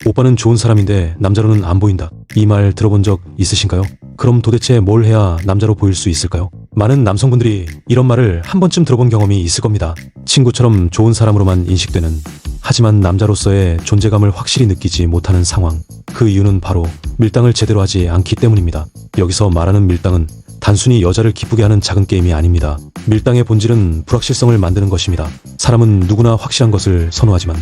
오빠는 좋은 사람인데 남자로는 안 보인다. 이 말 들어본 적 있으신가요? 그럼 도대체 뭘 해야 남자로 보일 수 있을까요? 많은 남성분들이 이런 말을 한 번쯤 들어본 경험이 있을 겁니다. 친구처럼 좋은 사람으로만 인식되는, 하지만 남자로서의 존재감을 확실히 느끼지 못하는 상황. 그 이유는 바로 밀당을 제대로 하지 않기 때문입니다. 여기서 말하는 밀당은 단순히 여자를 기쁘게 하는 작은 게임이 아닙니다. 밀당의 본질은 불확실성을 만드는 것입니다. 사람은 누구나 확실한 것을 선호하지만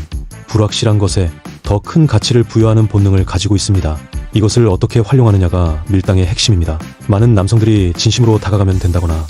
불확실한 것에 더 큰 가치를 부여하는 본능을 가지고 있습니다. 이것을 어떻게 활용하느냐가 밀당의 핵심입니다. 많은 남성들이 진심으로 다가가면 된다거나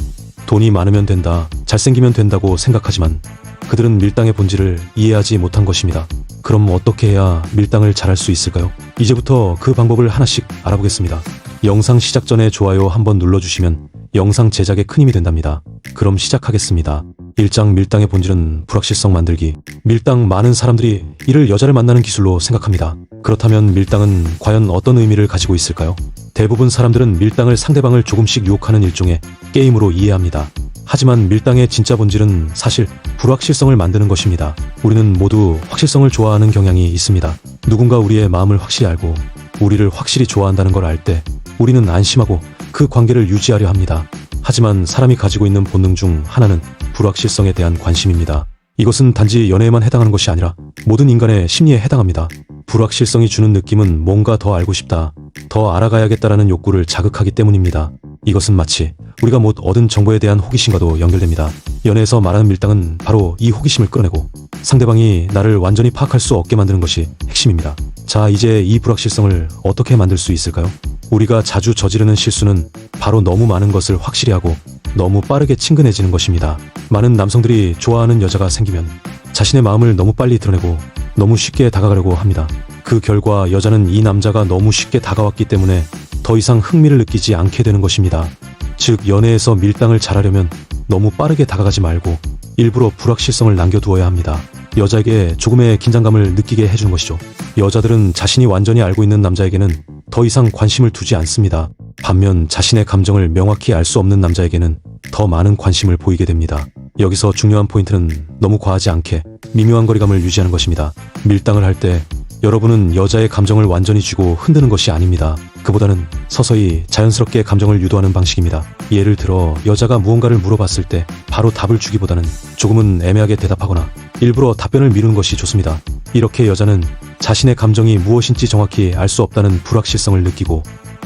돈이 많으면 된다, 잘생기면 된다고 생각하지만 그들은 밀당의 본질을 이해하지 못한 것입니다. 그럼 어떻게 해야 밀당을 잘할 수 있을까요? 이제부터 그 방법을 하나씩 알아보겠습니다. 영상 시작 전에 좋아요 한번 눌러주시면 영상 제작에 큰 힘이 된답니다. 그럼 시작하겠습니다. 1장 밀당의 본질은 불확실성 만들기. 밀당, 많은 사람들이 이를 여자를 만나는 기술로 생각합니다. 그렇다면 밀당은 과연 어떤 의미를 가지고 있을까요? 대부분 사람들은 밀당을 상대방을 조금씩 유혹하는 일종의 게임으로 이해합니다. 하지만 밀당의 진짜 본질은 사실 불확실성을 만드는 것입니다. 우리는 모두 확실성을 좋아하는 경향이 있습니다. 누군가 우리의 마음을 확실히 알고 우리를 확실히 좋아한다는 걸 알 때 우리는 안심하고 그 관계를 유지하려 합니다. 하지만 사람이 가지고 있는 본능 중 하나는 불확실성에 대한 관심입니다. 이것은 단지 연애에만 해당하는 것이 아니라 모든 인간의 심리에 해당합니다. 불확실성이 주는 느낌은 뭔가 더 알고 싶다, 더 알아가야겠다라는 욕구를 자극하기 때문입니다. 이것은 마치 우리가 못 얻은 정보에 대한 호기심과도 연결됩니다. 연애에서 말하는 밀당은 바로 이 호기심을 끌어내고 상대방이 나를 완전히 파악할 수 없게 만드는 것이 핵심입니다. 자, 이제 이 불확실성을 어떻게 만들 수 있을까요? 우리가 자주 저지르는 실수는 바로 너무 많은 것을 확실히 하고 너무 빠르게 친근해지는 것입니다. 많은 남성들이 좋아하는 여자가 생기면 자신의 마음을 너무 빨리 드러내고 너무 쉽게 다가가려고 합니다. 그 결과 여자는 이 남자가 너무 쉽게 다가왔기 때문에 더 이상 흥미를 느끼지 않게 되는 것입니다. 즉, 연애에서 밀당을 잘하려면 너무 빠르게 다가가지 말고 일부러 불확실성을 남겨두어야 합니다. 여자에게 조금의 긴장감을 느끼게 해주는 것이죠. 여자들은 자신이 완전히 알고 있는 남자에게는 더 이상 관심을 두지 않습니다. 반면 자신의 감정을 명확히 알 수 없는 남자에게는 더 많은 관심을 보이게 됩니다. 여기서 중요한 포인트는 너무 과하지 않게 미묘한 거리감을 유지하는 것입니다. 밀당을 할 때 여러분은 여자의 감정을 완전히 쥐고 흔드는 것이 아닙니다. 그보다는 서서히 자연스럽게 감정을 유도하는 방식입니다. 예를 들어 여자가 무언가를 물어봤을 때 바로 답을 주기보다는 조금은 애매하게 대답하거나 일부러 답변을 미루는 것이 좋습니다. 이렇게 여자는 자신의 감정이 무엇인지 정확히 알 수 없다는 불확실성을 느끼고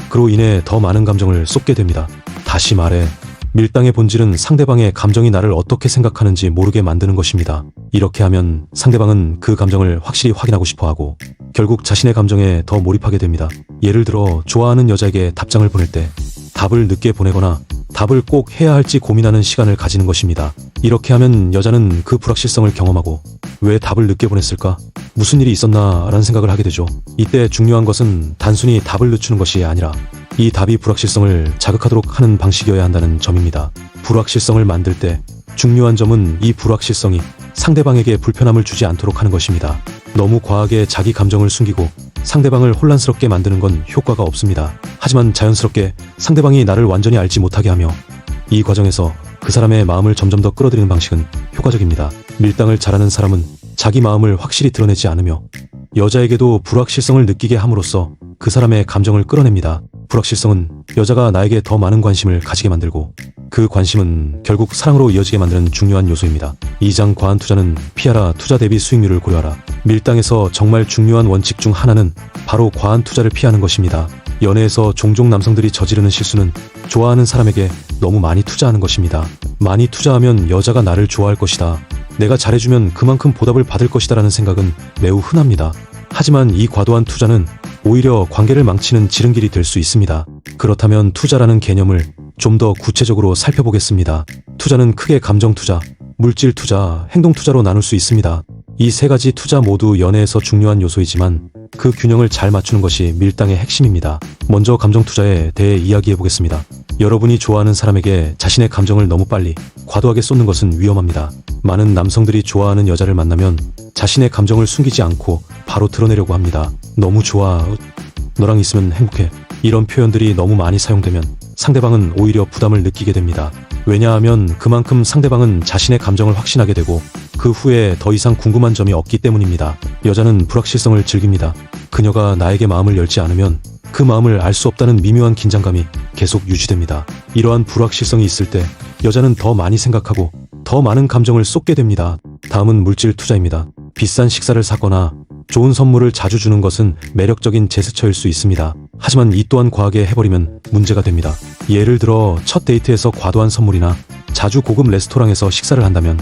그로 인해 더 많은 감정을 쏟게 됩니다. 다시 말해 밀당의 본질은 상대방의 감정이 나를 어떻게 생각하는지 모르게 만드는 것입니다. 이렇게 하면 상대방은 그 감정을 확실히 확인하고 싶어하고 결국 자신의 감정에 더 몰입하게 됩니다. 예를 들어 좋아하는 여자에게 답장을 보낼 때 답을 늦게 보내거나 답을 꼭 해야 할지 고민하는 시간을 가지는 것입니다. 이렇게 하면 여자는 그 불확실성을 경험하고 왜 답을 늦게 보냈을까? 무슨 일이 있었나? 라는 생각을 하게 되죠. 이때 중요한 것은 단순히 답을 늦추는 것이 아니라 이 답이 불확실성을 자극하도록 하는 방식이어야 한다는 점입니다. 불확실성을 만들 때 중요한 점은 이 불확실성이 상대방에게 불편함을 주지 않도록 하는 것입니다. 너무 과하게 자기 감정을 숨기고 상대방을 혼란스럽게 만드는 건 효과가 없습니다. 하지만 자연스럽게 상대방이 나를 완전히 알지 못하게 하며 이 과정에서 그 사람의 마음을 점점 더 끌어들이는 방식은 효과적입니다. 밀당을 잘하는 사람은 자기 마음을 확실히 드러내지 않으며 여자에게도 불확실성을 느끼게 함으로써 그 사람의 감정을 끌어냅니다. 불확실성은 여자가 나에게 더 많은 관심을 가지게 만들고 그 관심은 결국 사랑으로 이어지게 만드는 중요한 요소입니다. 2장 과한 투자는 피하라. 투자 대비 수익률을 고려하라. 밀당에서 정말 중요한 원칙 중 하나는 바로 과한 투자를 피하는 것입니다. 연애에서 종종 남성들이 저지르는 실수는 좋아하는 사람에게 너무 많이 투자하는 것입니다. 많이 투자하면 여자가 나를 좋아할 것이다, 내가 잘해주면 그만큼 보답을 받을 것이다 라는 생각은 매우 흔합니다. 하지만 이 과도한 투자는 오히려 관계를 망치는 지름길이 될 수 있습니다. 그렇다면 투자라는 개념을 좀 더 구체적으로 살펴보겠습니다. 투자는 크게 감정 투자, 물질 투자, 행동 투자로 나눌 수 있습니다. 이 세 가지 투자 모두 연애에서 중요한 요소이지만 그 균형을 잘 맞추는 것이 밀당의 핵심입니다. 먼저 감정 투자에 대해 이야기해 보겠습니다. 여러분이 좋아하는 사람에게 자신의 감정을 너무 빨리 과도하게 쏟는 것은 위험합니다. 많은 남성들이 좋아하는 여자를 만나면 자신의 감정을 숨기지 않고 바로 드러내려고 합니다. 너무 좋아, 너랑 있으면 행복해. 이런 표현들이 너무 많이 사용되면 상대방은 오히려 부담을 느끼게 됩니다. 왜냐하면 그만큼 상대방은 자신의 감정을 확신하게 되고 그 후에 더 이상 궁금한 점이 없기 때문입니다. 여자는 불확실성을 즐깁니다. 그녀가 나에게 마음을 열지 않으면 그 마음을 알 수 없다는 미묘한 긴장감이 계속 유지됩니다. 이러한 불확실성이 있을 때 여자는 더 많이 생각하고 더 많은 감정을 쏟게 됩니다. 다음은 물질 투자입니다. 비싼 식사를 사거나 좋은 선물을 자주 주는 것은 매력적인 제스처일 수 있습니다. 하지만 이 또한 과하게 해버리면 문제가 됩니다. 예를 들어 첫 데이트에서 과도한 선물이나 자주 고급 레스토랑에서 식사를 한다면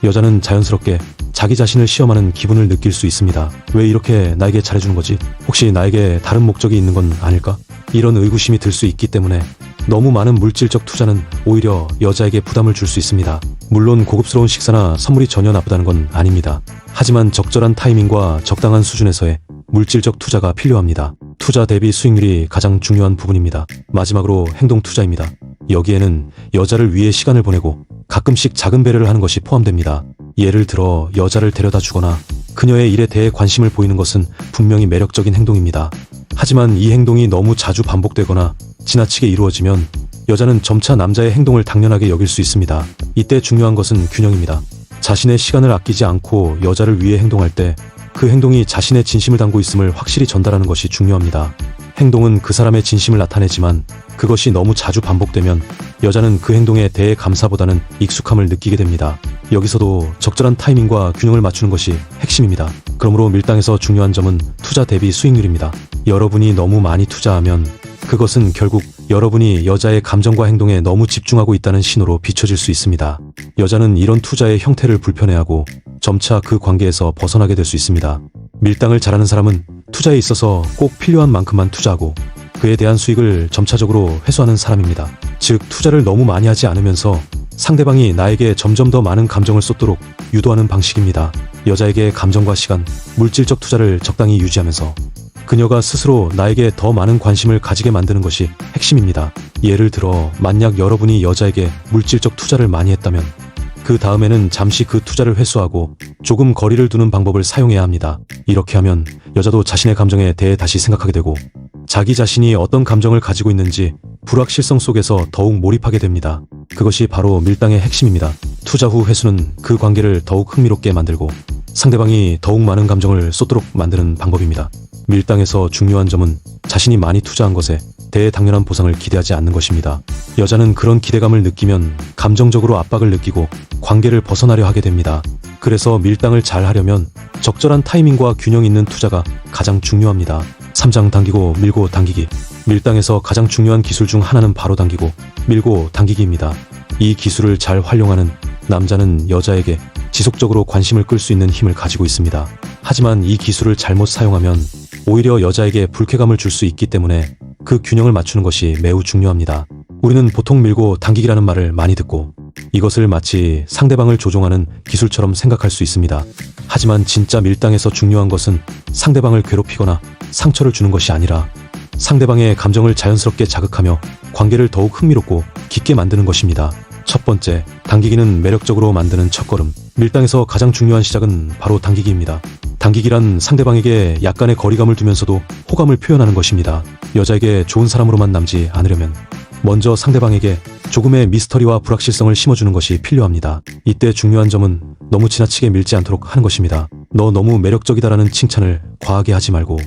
여자는 자연스럽게 자기 자신을 시험하는 기분을 느낄 수 있습니다. 왜 이렇게 나에게 잘해주는 거지? 혹시 나에게 다른 목적이 있는 건 아닐까? 이런 의구심이 들 수 있기 때문에 너무 많은 물질적 투자는 오히려 여자에게 부담을 줄 수 있습니다. 물론 고급스러운 식사나 선물이 전혀 나쁘다는 건 아닙니다. 하지만 적절한 타이밍과 적당한 수준에서의 물질적 투자가 필요합니다. 투자 대비 수익률이 가장 중요한 부분입니다. 마지막으로 행동 투자입니다. 여기에는 여자를 위해 시간을 보내고 가끔씩 작은 배려를 하는 것이 포함됩니다. 예를 들어 여자를 데려다 주거나 그녀의 일에 대해 관심을 보이는 것은 분명히 매력적인 행동입니다. 하지만 이 행동이 너무 자주 반복되거나 지나치게 이루어지면 여자는 점차 남자의 행동을 당연하게 여길 수 있습니다. 이때 중요한 것은 균형입니다. 자신의 시간을 아끼지 않고 여자를 위해 행동할 때 그 행동이 자신의 진심을 담고 있음을 확실히 전달하는 것이 중요합니다. 행동은 그 사람의 진심을 나타내지만 그것이 너무 자주 반복되면 여자는 그 행동에 대해 감사보다는 익숙함을 느끼게 됩니다. 여기서도 적절한 타이밍과 균형을 맞추는 것이 핵심입니다. 그러므로 밀당에서 중요한 점은 투자 대비 수익률입니다. 여러분이 너무 많이 투자하면 그것은 결국 여러분이 여자의 감정과 행동에 너무 집중하고 있다는 신호로 비춰질 수 있습니다. 여자는 이런 투자의 형태를 불편해하고 점차 그 관계에서 벗어나게 될 수 있습니다. 밀당을 잘하는 사람은 투자에 있어서 꼭 필요한 만큼만 투자하고 그에 대한 수익을 점차적으로 회수하는 사람입니다. 즉, 투자를 너무 많이 하지 않으면서 상대방이 나에게 점점 더 많은 감정을 쏟도록 유도하는 방식입니다. 여자에게 감정과 시간, 물질적 투자를 적당히 유지하면서 그녀가 스스로 나에게 더 많은 관심을 가지게 만드는 것이 핵심입니다. 예를 들어 만약 여러분이 여자에게 물질적 투자를 많이 했다면 그 다음에는 잠시 그 투자를 회수하고 조금 거리를 두는 방법을 사용해야 합니다. 이렇게 하면 여자도 자신의 감정에 대해 다시 생각하게 되고 자기 자신이 어떤 감정을 가지고 있는지 불확실성 속에서 더욱 몰입하게 됩니다. 그것이 바로 밀당의 핵심입니다. 투자 후 회수는 그 관계를 더욱 흥미롭게 만들고 상대방이 더욱 많은 감정을 쏟도록 만드는 방법입니다. 밀당에서 중요한 점은 자신이 많이 투자한 것에 대해 당연한 보상을 기대하지 않는 것입니다. 여자는 그런 기대감을 느끼면 감정적으로 압박을 느끼고 관계를 벗어나려 하게 됩니다. 그래서 밀당을 잘 하려면 적절한 타이밍과 균형 있는 투자가 가장 중요합니다. 3장 당기고 밀고 당기기. 밀당에서 가장 중요한 기술 중 하나는 바로 당기고 밀고 당기기입니다. 이 기술을 잘 활용하는 남자는 여자에게 지속적으로 관심을 끌 수 있는 힘을 가지고 있습니다. 하지만 이 기술을 잘못 사용하면 오히려 여자에게 불쾌감을 줄 수 있기 때문에 그 균형을 맞추는 것이 매우 중요합니다. 우리는 보통 밀고 당기기라는 말을 많이 듣고 이것을 마치 상대방을 조종하는 기술처럼 생각할 수 있습니다. 하지만 진짜 밀당에서 중요한 것은 상대방을 괴롭히거나 상처를 주는 것이 아니라 상대방의 감정을 자연스럽게 자극하며 관계를 더욱 흥미롭고 깊게 만드는 것입니다. 첫 번째, 당기기는 매력적으로 만드는 첫걸음. 밀당에서 가장 중요한 시작은 바로 당기기입니다. 당기기란 상대방에게 약간의 거리감을 두면서도 호감을 표현하는 것입니다. 여자에게 좋은 사람으로만 남지 않으려면 먼저 상대방에게 조금의 미스터리와 불확실성을 심어주는 것이 필요합니다. 이때 중요한 점은 너무 지나치게 밀지 않도록 하는 것입니다. 너 너무 매력적이다라는 칭찬을 과하게 하지 말고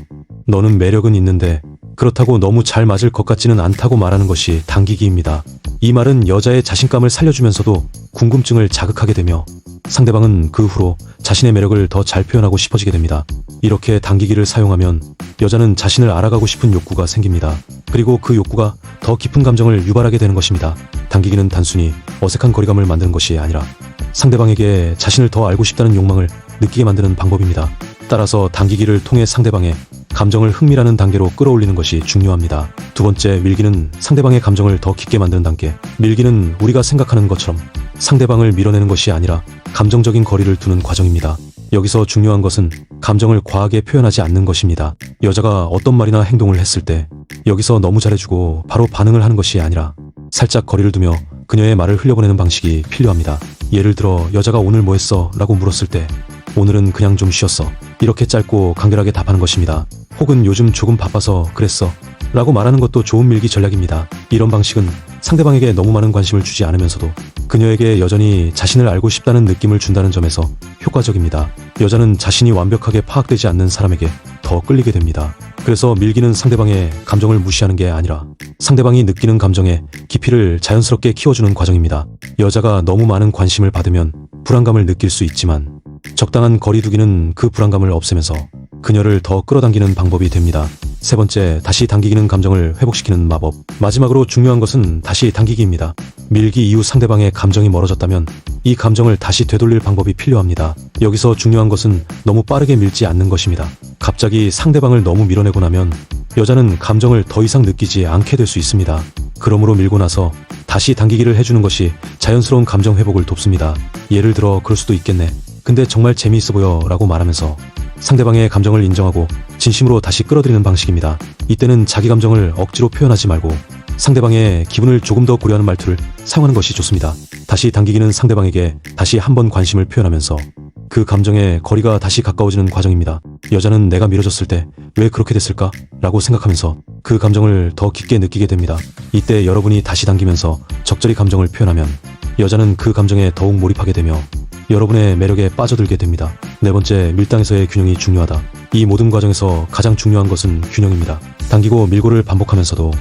너는 매력은 있는데 그렇다고 너무 잘 맞을 것 같지는 않다고 말하는 것이 당기기입니다. 이 말은 여자의 자신감을 살려주면서도 궁금증을 자극하게 되며 상대방은 그 후로 자신의 매력을 더 잘 표현하고 싶어지게 됩니다. 이렇게 당기기를 사용하면 여자는 자신을 알아가고 싶은 욕구가 생깁니다. 그리고 그 욕구가 더 깊은 감정을 유발하게 되는 것입니다. 당기기는 단순히 어색한 거리감을 만드는 것이 아니라 상대방에게 자신을 더 알고 싶다는 욕망을 느끼게 만드는 방법입니다. 따라서 당기기를 통해 상대방의 감정을 흥미라는 단계로 끌어올리는 것이 중요합니다. 두 번째, 밀기는 상대방의 감정을 더 깊게 만드는 단계. 밀기는 우리가 생각하는 것처럼 상대방을 밀어내는 것이 아니라 감정적인 거리를 두는 과정입니다. 여기서 중요한 것은 감정을 과하게 표현하지 않는 것입니다. 여자가 어떤 말이나 행동을 했을 때 여기서 너무 잘해주고 바로 반응을 하는 것이 아니라 살짝 거리를 두며 그녀의 말을 흘려보내는 방식이 필요합니다. 예를 들어 여자가 오늘 뭐 했어? 라고 물었을 때 오늘은 그냥 좀 쉬었어. 이렇게 짧고 간결하게 답하는 것입니다. 혹은 요즘 조금 바빠서 그랬어. 라고 말하는 것도 좋은 밀기 전략입니다. 이런 방식은 상대방에게 너무 많은 관심을 주지 않으면서도 그녀에게 여전히 자신을 알고 싶다는 느낌을 준다는 점에서 효과적입니다. 여자는 자신이 완벽하게 파악되지 않는 사람에게 더 끌리게 됩니다. 그래서 밀기는 상대방의 감정을 무시하는 게 아니라 상대방이 느끼는 감정의 깊이를 자연스럽게 키워주는 과정입니다. 여자가 너무 많은 관심을 받으면 불안감을 느낄 수 있지만 적당한 거리 두기는 그 불안감을 없애면서 그녀를 더 끌어당기는 방법이 됩니다. 세 번째, 다시 당기기는 감정을 회복시키는 마법. 마지막으로 중요한 것은 다시 당기기입니다. 밀기 이후 상대방의 감정이 멀어졌다면 이 감정을 다시 되돌릴 방법이 필요합니다. 여기서 중요한 것은 너무 빠르게 밀지 않는 것입니다. 갑자기 상대방을 너무 밀어내고 나면 여자는 감정을 더 이상 느끼지 않게 될 수 있습니다. 그러므로 밀고 나서 다시 당기기를 해주는 것이 자연스러운 감정 회복을 돕습니다. 예를 들어 그럴 수도 있겠네. 근데 정말 재미있어 보여 라고 말하면서 상대방의 감정을 인정하고 진심으로 다시 끌어들이는 방식입니다. 이때는 자기 감정을 억지로 표현하지 말고 상대방의 기분을 조금 더 고려하는 말투를 사용하는 것이 좋습니다. 다시 당기기는 상대방에게 다시 한번 관심을 표현하면서 그 감정의 거리가 다시 가까워지는 과정입니다. 여자는 내가 밀어줬을 때 왜 그렇게 됐을까? 라고 생각하면서 그 감정을 더 깊게 느끼게 됩니다. 이때 여러분이 다시 당기면서 적절히 감정을 표현하면 여자는 그 감정에 더욱 몰입하게 되며 여러분의 매력에 빠져들게 됩니다. 네 번째, 밀당에서의 균형이 중요하다. 이 모든 과정에서 가장 중요한 것은 균형입니다. 당기고 밀고를 반복하면서도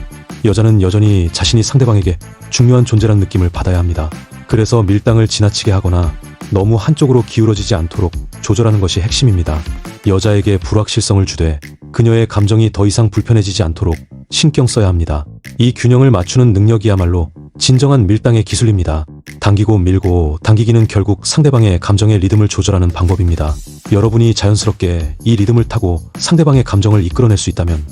여자는 여전히 자신이 상대방에게 중요한 존재란 느낌을 받아야 합니다. 그래서 밀당을 지나치게 하거나 너무 한쪽으로 기울어지지 않도록 조절하는 것이 핵심입니다. 여자에게 불확실성을 주되 그녀의 감정이 더 이상 불편해지지 않도록 신경 써야 합니다. 이 균형을 맞추는 능력이야말로 진정한 밀당의 기술입니다. 당기고 밀고 당기기는 결국 상대방의 감정의 리듬을 조절하는 방법입니다. 여러분이 자연스럽게 이 리듬을 타고 상대방의 감정을 이끌어낼 수 있다면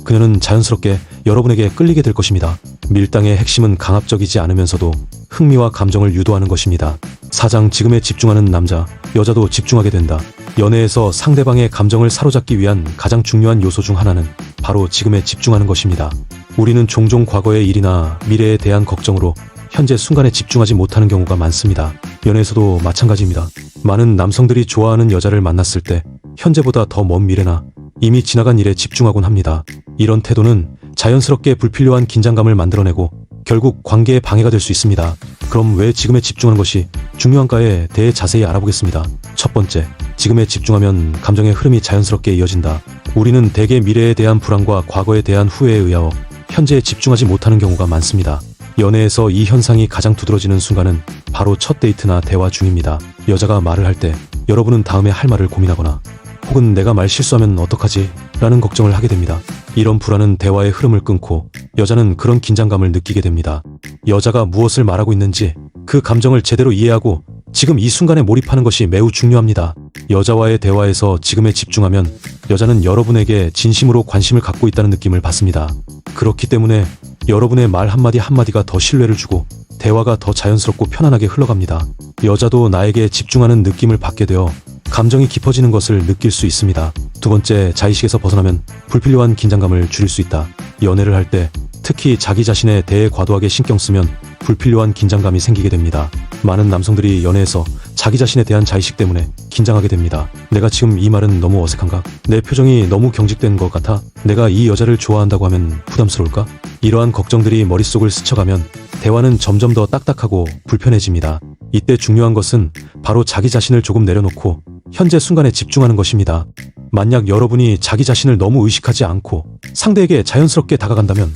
그녀는 자연스럽게 여러분에게 끌리게 될 것입니다. 밀당의 핵심은 강압적이지 않으면서도 흥미와 감정을 유도하는 것입니다. 4장, 지금에 집중하는 남자, 여자도 집중하게 된다. 연애에서 상대방의 감정을 사로잡기 위한 가장 중요한 요소 중 하나는 바로 지금에 집중하는 것입니다. 우리는 종종 과거의 일이나 미래에 대한 걱정으로 현재 순간에 집중하지 못하는 경우가 많습니다. 연애에서도 마찬가지입니다. 많은 남성들이 좋아하는 여자를 만났을 때 현재보다 더 먼 미래나 이미 지나간 일에 집중하곤 합니다. 이런 태도는 자연스럽게 불필요한 긴장감을 만들어내고 결국 관계에 방해가 될 수 있습니다. 그럼 왜 지금에 집중하는 것이 중요한가에 대해 자세히 알아보겠습니다. 첫 번째, 지금에 집중하면 감정의 흐름이 자연스럽게 이어진다. 우리는 대개 미래에 대한 불안과 과거에 대한 후회에 의하여 현재에 집중하지 못하는 경우가 많습니다. 연애에서 이 현상이 가장 두드러지는 순간은 바로 첫 데이트나 대화 중입니다. 여자가 말을 할 때 여러분은 다음에 할 말을 고민하거나 혹은 내가 말 실수하면 어떡하지? 라는 걱정을 하게 됩니다. 이런 불안은 대화의 흐름을 끊고 여자는 그런 긴장감을 느끼게 됩니다. 여자가 무엇을 말하고 있는지 그 감정을 제대로 이해하고 지금 이 순간에 몰입하는 것이 매우 중요합니다. 여자와의 대화에서 지금에 집중하면 여자는 여러분에게 진심으로 관심을 갖고 있다는 느낌을 받습니다. 그렇기 때문에 여러분의 말 한마디 한마디가 더 신뢰를 주고 대화가 더 자연스럽고 편안하게 흘러갑니다. 여자도 나에게 집중하는 느낌을 받게 되어 감정이 깊어지는 것을 느낄 수 있습니다. 두 번째, 자의식에서 벗어나면 불필요한 긴장감을 줄일 수 있다. 연애를 할 때 특히 자기 자신에 대해 과도하게 신경 쓰면 불필요한 긴장감이 생기게 됩니다. 많은 남성들이 연애에서 자기 자신에 대한 자의식 때문에 긴장하게 됩니다. 내가 지금 이 말은 너무 어색한가? 내 표정이 너무 경직된 것 같아? 내가 이 여자를 좋아한다고 하면 부담스러울까? 이러한 걱정들이 머릿속을 스쳐가면 대화는 점점 더 딱딱하고 불편해집니다. 이때 중요한 것은 바로 자기 자신을 조금 내려놓고 현재 순간에 집중하는 것입니다. 만약 여러분이 자기 자신을 너무 의식하지 않고 상대에게 자연스럽게 다가간다면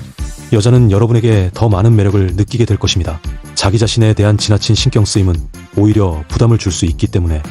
여자는 여러분에게 더 많은 매력을 느끼게 될 것입니다. 자기 자신에 대한 지나친 신경 쓰임은 오히려 부담을 줄 수 있기 때문에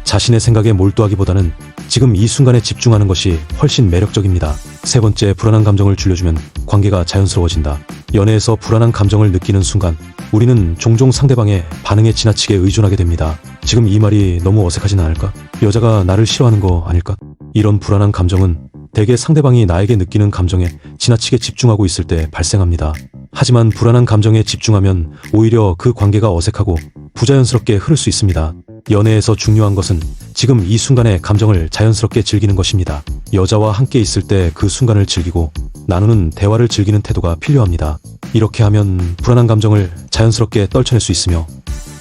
자신의 생각에 몰두하기보다는 지금 이 순간에 집중하는 것이 훨씬 매력적입니다. 세 번째, 불안한 감정을 줄여주면 관계가 자연스러워진다. 연애에서 불안한 감정을 느끼는 순간 우리는 종종 상대방의 반응에 지나치게 의존하게 됩니다. 지금 이 말이 너무 어색하진 않을까? 여자가 나를 싫어하는 거 아닐까? 이런 불안한 감정은 대개 상대방이 나에게 느끼는 감정에 지나치게 집중하고 있을 때 발생합니다. 하지만 불안한 감정에 집중하면 오히려 그 관계가 어색하고 부자연스럽게 흐를 수 있습니다. 연애에서 중요한 것은 지금 이 순간의 감정을 자연스럽게 즐기는 것입니다. 여자와 함께 있을 때 그 순간을 즐기고 나누는 대화를 즐기는 태도가 필요합니다. 이렇게 하면 불안한 감정을 자연스럽게 떨쳐낼 수 있으며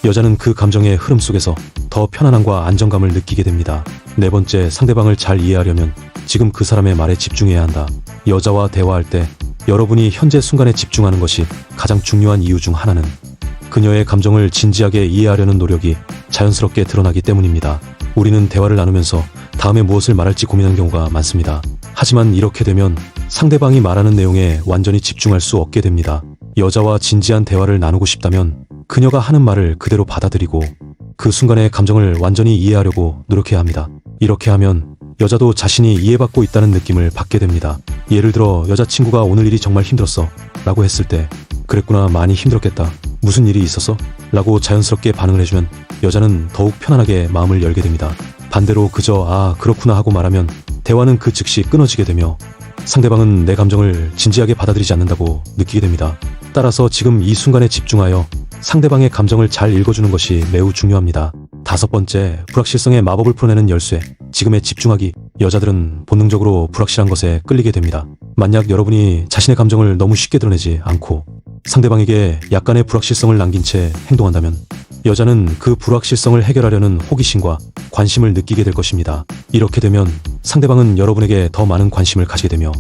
여자는 그 감정의 흐름 속에서 더 편안함과 안정감을 느끼게 됩니다. 네 번째, 상대방을 잘 이해하려면 지금 그 사람의 말에 집중해야 한다. 여자와 대화할 때 여러분이 현재 순간에 집중하는 것이 가장 중요한 이유 중 하나는 그녀의 감정을 진지하게 이해하려는 노력이 자연스럽게 드러나기 때문입니다. 우리는 대화를 나누면서 다음에 무엇을 말할지 고민하는 경우가 많습니다. 하지만 이렇게 되면 상대방이 말하는 내용에 완전히 집중할 수 없게 됩니다. 여자와 진지한 대화를 나누고 싶다면 그녀가 하는 말을 그대로 받아들이고 그 순간의 감정을 완전히 이해하려고 노력해야 합니다. 이렇게 하면 여자도 자신이 이해받고 있다는 느낌을 받게 됩니다. 예를 들어 여자친구가 오늘 일이 정말 힘들었어 라고 했을 때 그랬구나, 많이 힘들었겠다, 무슨 일이 있었어? 라고 자연스럽게 반응을 해주면 여자는 더욱 편안하게 마음을 열게 됩니다. 반대로 그저 아 그렇구나 하고 말하면 대화는 그 즉시 끊어지게 되며 상대방은 내 감정을 진지하게 받아들이지 않는다고 느끼게 됩니다. 따라서 지금 이 순간에 집중하여 상대방의 감정을 잘 읽어주는 것이 매우 중요합니다. 5번째, 불확실성의 마법을 풀어내는 열쇠, 지금에 집중하기. 여자들은 본능적으로 불확실한 것에 끌리게 됩니다. 만약 여러분이 자신의 감정을 너무 쉽게 드러내지 않고 상대방에게 약간의 불확실성을 남긴 채 행동한다면 여자는 그 불확실성을 해결하려는 호기심과 관심을 느끼게 될 것입니다. 이렇게 되면 상대방은 여러분에게 더 많은 관심을 가지게 되며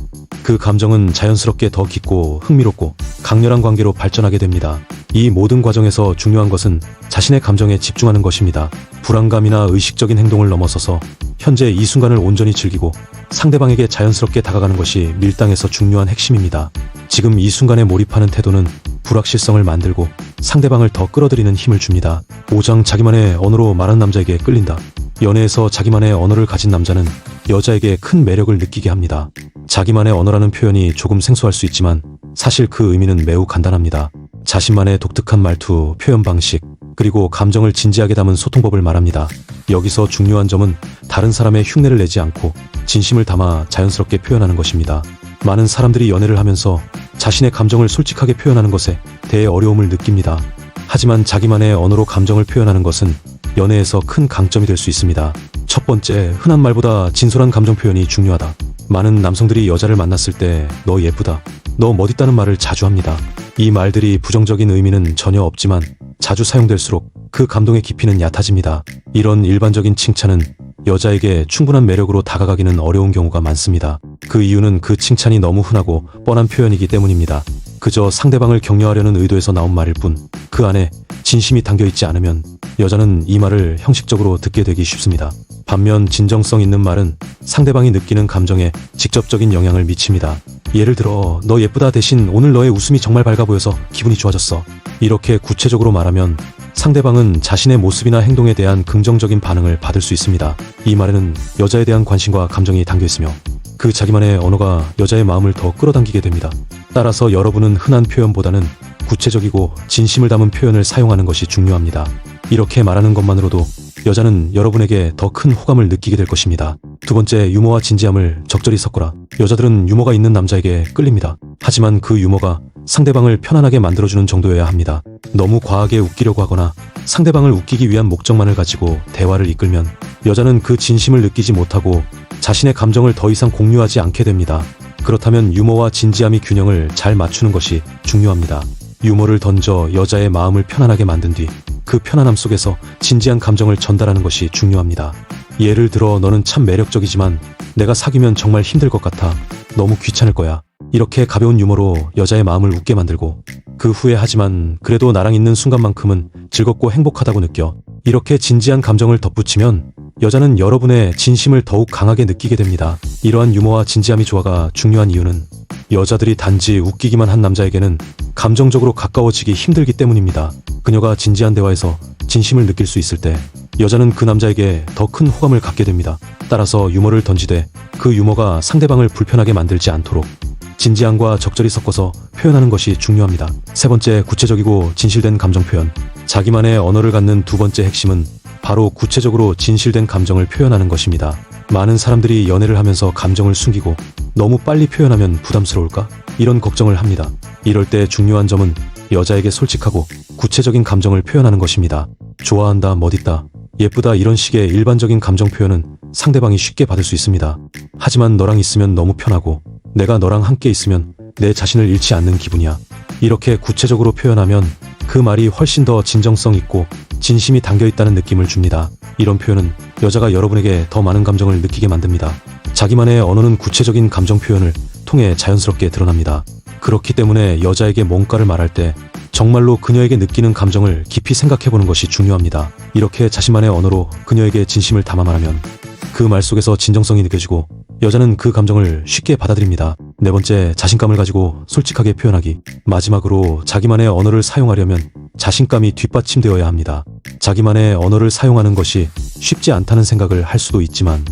그 감정은 자연스럽게 더 깊고 흥미롭고 강렬한 관계로 발전하게 됩니다. 이 모든 과정에서 중요한 것은 자신의 감정에 집중하는 것입니다. 불안감이나 의식적인 행동을 넘어서서 현재 이 순간을 온전히 즐기고 상대방에게 자연스럽게 다가가는 것이 밀당에서 중요한 핵심입니다. 지금 이 순간에 몰입하는 태도는 불확실성을 만들고 상대방을 더 끌어들이는 힘을 줍니다. 5장, 자기만의 언어로 말하는 남자에게 끌린다. 연애에서 자기만의 언어를 가진 남자는 여자에게 큰 매력을 느끼게 합니다. 자기만의 언어라는 표현이 조금 생소할 수 있지만 사실 그 의미는 매우 간단합니다. 자신만의 독특한 말투, 표현 방식, 그리고 감정을 진지하게 담은 소통법을 말합니다. 여기서 중요한 점은 다른 사람의 흉내를 내지 않고 진심을 담아 자연스럽게 표현하는 것입니다. 많은 사람들이 연애를 하면서 자신의 감정을 솔직하게 표현하는 것에 대해 어려움을 느낍니다. 하지만 자기만의 언어로 감정을 표현하는 것은 연애에서 큰 강점이 될 수 있습니다. 첫 번째, 흔한 말보다 진솔한 감정 표현이 중요하다. 많은 남성들이 여자를 만났을 때 너 예쁘다, 너 멋있다는 말을 자주 합니다. 이 말들이 부정적인 의미는 전혀 없지만 자주 사용될수록 그 감동의 깊이는 얕아집니다. 이런 일반적인 칭찬은 여자에게 충분한 매력으로 다가가기는 어려운 경우가 많습니다. 그 이유는 그 칭찬이 너무 흔하고 뻔한 표현이기 때문입니다. 그저 상대방을 격려하려는 의도에서 나온 말일 뿐 그 안에 진심이 담겨있지 않으면 여자는 이 말을 형식적으로 듣게 되기 쉽습니다. 반면 진정성 있는 말은 상대방이 느끼는 감정에 직접적인 영향을 미칩니다. 예를 들어 너 예쁘다 대신 오늘 너의 웃음이 정말 밝아 보여서 기분이 좋아졌어. 이렇게 구체적으로 말하면 상대방은 자신의 모습이나 행동에 대한 긍정적인 반응을 받을 수 있습니다. 이 말에는 여자에 대한 관심과 감정이 담겨 있으며 그 자기만의 언어가 여자의 마음을 더 끌어당기게 됩니다. 따라서 여러분은 흔한 표현보다는 구체적이고 진심을 담은 표현을 사용하는 것이 중요합니다. 이렇게 말하는 것만으로도 여자는 여러분에게 더 큰 호감을 느끼게 될 것입니다. 두 번째, 유머와 진지함을 적절히 섞어라. 여자들은 유머가 있는 남자에게 끌립니다. 하지만 그 유머가 상대방을 편안하게 만들어주는 정도여야 합니다. 너무 과하게 웃기려고 하거나 상대방을 웃기기 위한 목적만을 가지고 대화를 이끌면 여자는 그 진심을 느끼지 못하고 자신의 감정을 더 이상 공유하지 않게 됩니다. 그렇다면 유머와 진지함이 균형을 잘 맞추는 것이 중요합니다. 유머를 던져 여자의 마음을 편안하게 만든 뒤 그 편안함 속에서 진지한 감정을 전달하는 것이 중요합니다. 예를 들어 너는 참 매력적이지만 내가 사귀면 정말 힘들 것 같아. 너무 귀찮을 거야. 이렇게 가벼운 유머로 여자의 마음을 웃게 만들고 그 후에 하지만 그래도 나랑 있는 순간만큼은 즐겁고 행복하다고 느껴. 이렇게 진지한 감정을 덧붙이면 여자는 여러분의 진심을 더욱 강하게 느끼게 됩니다. 이러한 유머와 진지함이 조화가 중요한 이유는 여자들이 단지 웃기기만 한 남자에게는 감정적으로 가까워지기 힘들기 때문입니다. 그녀가 진지한 대화에서 진심을 느낄 수 있을 때 여자는 그 남자에게 더 큰 호감을 갖게 됩니다. 따라서 유머를 던지되 그 유머가 상대방을 불편하게 만들지 않도록 진지함과 적절히 섞어서 표현하는 것이 중요합니다. 세 번째, 구체적이고 진실된 감정 표현. 자기만의 언어를 갖는 두 번째 핵심은 바로 구체적으로 진실된 감정을 표현하는 것입니다. 많은 사람들이 연애를 하면서 감정을 숨기고 너무 빨리 표현하면 부담스러울까? 이런 걱정을 합니다. 이럴 때 중요한 점은 여자에게 솔직하고 구체적인 감정을 표현하는 것입니다. 좋아한다, 멋있다, 예쁘다 이런 식의 일반적인 감정 표현은 상대방이 쉽게 받을 수 있습니다. 하지만 너랑 있으면 너무 편하고 내가 너랑 함께 있으면 내 자신을 잃지 않는 기분이야. 이렇게 구체적으로 표현하면 그 말이 훨씬 더 진정성 있고 진심이 담겨 있다는 느낌을 줍니다. 이런 표현은 여자가 여러분에게 더 많은 감정을 느끼게 만듭니다. 자기만의 언어는 구체적인 감정 표현을 통해 자연스럽게 드러납니다. 그렇기 때문에 여자에게 뭔가를 말할 때 정말로 그녀에게 느끼는 감정을 깊이 생각해보는 것이 중요합니다. 이렇게 자신만의 언어로 그녀에게 진심을 담아 말하면 그 말 속에서 진정성이 느껴지고 여자는 그 감정을 쉽게 받아들입니다. 네 번째, 자신감을 가지고 솔직하게 표현하기. 마지막으로 자기만의 언어를 사용하려면 자신감이 뒷받침되어야 합니다. 자기만의 언어를 사용하는 것이 쉽지 않다는 생각을 할 수도 있지만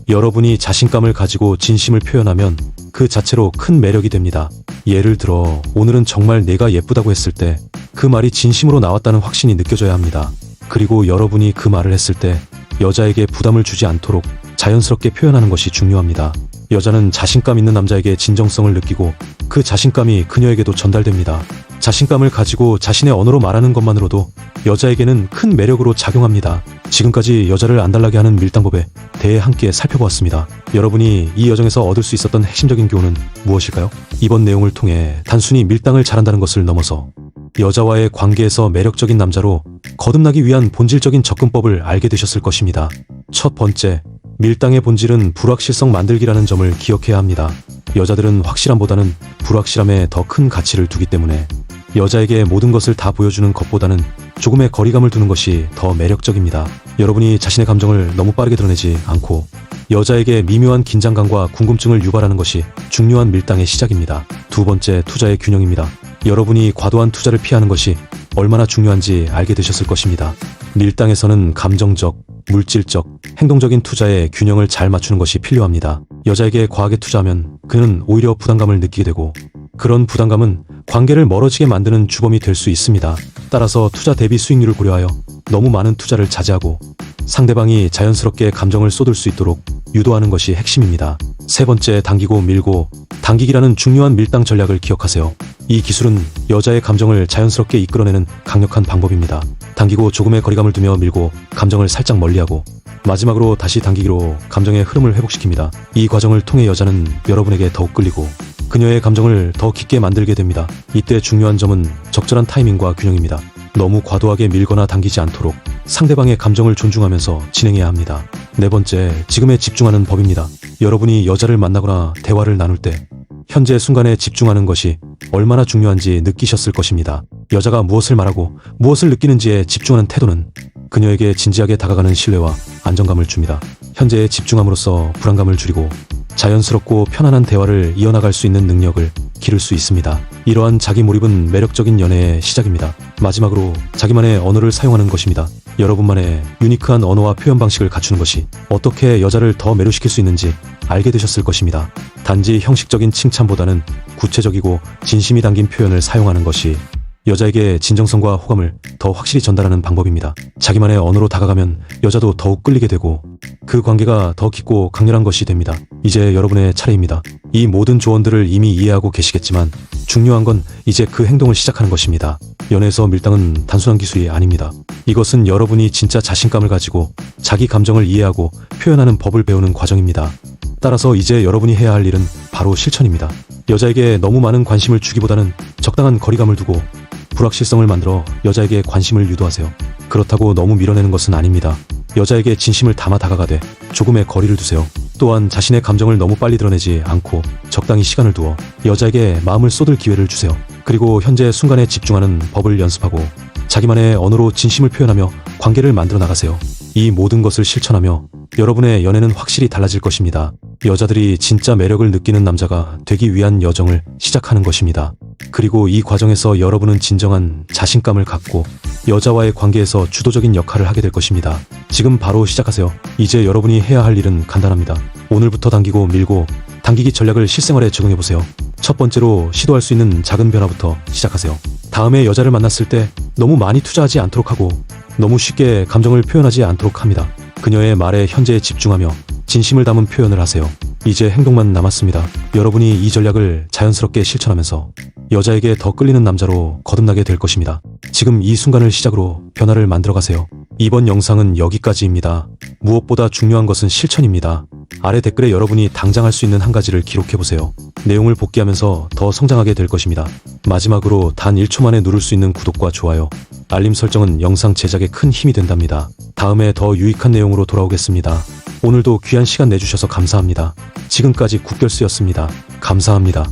여러분이 자신감을 가지고 진심을 표현하면 그 자체로 큰 매력이 됩니다. 예를 들어 오늘은 정말 내가 예쁘다고 했을 때 그 말이 진심으로 나왔다는 확신이 느껴져야 합니다. 그리고 여러분이 그 말을 했을 때 여자에게 부담을 주지 않도록 자연스럽게 표현하는 것이 중요합니다. 여자는 자신감 있는 남자에게 진정성을 느끼고 그 자신감이 그녀에게도 전달됩니다. 자신감을 가지고 자신의 언어로 말하는 것만으로도 여자에게는 큰 매력으로 작용합니다. 지금까지 여자를 안달나게 하는 밀당법에 대해 함께 살펴보았습니다. 여러분이 이 여정에서 얻을 수 있었던 핵심적인 교훈은 무엇일까요? 이번 내용을 통해 단순히 밀당을 잘한다는 것을 넘어서 여자와의 관계에서 매력적인 남자로 거듭나기 위한 본질적인 접근법을 알게 되셨을 것입니다. 첫 번째, 밀당의 본질은 불확실성 만들기라는 점을 기억해야 합니다. 여자들은 확실함보다는 불확실함에 더 큰 가치를 두기 때문에 여자에게 모든 것을 다 보여주는 것보다는 조금의 거리감을 두는 것이 더 매력적입니다. 여러분이 자신의 감정을 너무 빠르게 드러내지 않고 여자에게 미묘한 긴장감과 궁금증을 유발하는 것이 중요한 밀당의 시작입니다. 두 번째, 투자의 균형입니다. 여러분이 과도한 투자를 피하는 것이 얼마나 중요한지 알게 되셨을 것입니다. 밀당에서는 감정적, 물질적, 행동적인 투자의 균형을 잘 맞추는 것이 필요합니다. 여자에게 과하게 투자하면 그는 오히려 부담감을 느끼게 되고 그런 부담감은 관계를 멀어지게 만드는 주범이 될 수 있습니다. 따라서 투자 대비 수익률을 고려하여 너무 많은 투자를 자제하고 상대방이 자연스럽게 감정을 쏟을 수 있도록 유도하는 것이 핵심입니다. 세 번째, 당기고 밀고 당기기라는 중요한 밀당 전략을 기억하세요. 이 기술은 여자의 감정을 자연스럽게 이끌어내는 강력한 방법입니다. 당기고 조금의 거리감을 두며 밀고 감정을 살짝 멀리하고 마지막으로 다시 당기기로 감정의 흐름을 회복시킵니다. 이 과정을 통해 여자는 여러분에게 더욱 끌리고 그녀의 감정을 더 깊게 만들게 됩니다. 이때 중요한 점은 적절한 타이밍과 균형입니다. 너무 과도하게 밀거나 당기지 않도록 상대방의 감정을 존중하면서 진행해야 합니다. 네 번째, 지금에 집중하는 법입니다. 여러분이 여자를 만나거나 대화를 나눌 때 현재 순간에 집중하는 것이 얼마나 중요한지 느끼셨을 것입니다. 여자가 무엇을 말하고 무엇을 느끼는지에 집중하는 태도는 그녀에게 진지하게 다가가는 신뢰와 안정감을 줍니다. 현재에 집중함으로써 불안감을 줄이고 자연스럽고 편안한 대화를 이어나갈 수 있는 능력을 기를 수 있습니다. 이러한 자기 몰입은 매력적인 연애의 시작입니다. 마지막으로 자기만의 언어를 사용하는 것입니다. 여러분만의 유니크한 언어와 표현 방식을 갖추는 것이 어떻게 여자를 더 매료시킬 수 있는지 알게 되셨을 것입니다. 단지 형식적인 칭찬보다는 구체적이고 진심이 담긴 표현을 사용하는 것이 여자에게 진정성과 호감을 더 확실히 전달하는 방법입니다. 자기만의 언어로 다가가면 여자도 더욱 끌리게 되고 그 관계가 더 깊고 강렬한 것이 됩니다. 이제 여러분의 차례입니다. 이 모든 조언들을 이미 이해하고 계시겠지만 중요한 건 이제 그 행동을 시작하는 것입니다. 연애에서 밀당은 단순한 기술이 아닙니다. 이것은 여러분이 진짜 자신감을 가지고 자기 감정을 이해하고 표현하는 법을 배우는 과정입니다. 따라서 이제 여러분이 해야 할 일은 바로 실천입니다. 여자에게 너무 많은 관심을 주기보다는 적당한 거리감을 두고 불확실성을 만들어 여자에게 관심을 유도하세요. 그렇다고 너무 밀어내는 것은 아닙니다. 여자에게 진심을 담아 다가가되 조금의 거리를 두세요. 또한 자신의 감정을 너무 빨리 드러내지 않고 적당히 시간을 두어 여자에게 마음을 쏟을 기회를 주세요. 그리고 현재 순간에 집중하는 법을 연습하고 자기만의 언어로 진심을 표현하며 관계를 만들어 나가세요. 이 모든 것을 실천하며 여러분의 연애는 확실히 달라질 것입니다. 여자들이 진짜 매력을 느끼는 남자가 되기 위한 여정을 시작하는 것입니다. 그리고 이 과정에서 여러분은 진정한 자신감을 갖고 여자와의 관계에서 주도적인 역할을 하게 될 것입니다. 지금 바로 시작하세요. 이제 여러분이 해야 할 일은 간단합니다. 오늘부터 당기고 밀고 당기기 전략을 실생활에 적용해보세요. 첫 번째로 시도할 수 있는 작은 변화부터 시작하세요. 다음에 여자를 만났을 때 너무 많이 투자하지 않도록 하고 너무 쉽게 감정을 표현하지 않도록 합니다. 그녀의 말에 현재에 집중하며 진심을 담은 표현을 하세요. 이제 행동만 남았습니다. 여러분이 이 전략을 자연스럽게 실천하면서 여자에게 더 끌리는 남자로 거듭나게 될 것입니다. 지금 이 순간을 시작으로 변화를 만들어가세요. 이번 영상은 여기까지입니다. 무엇보다 중요한 것은 실천입니다. 아래 댓글에 여러분이 당장 할 수 있는 한 가지를 기록해보세요. 내용을 복귀하면서 더 성장하게 될 것입니다. 마지막으로 단 1초 만에 누를 수 있는 구독과 좋아요, 알림 설정은 영상 제작에 큰 힘이 된답니다. 다음에 더 유익한 내용으로 돌아오겠습니다. 오늘도 귀한 시간 내주셔서 감사합니다. 지금까지 국결스였습니다. 감사합니다.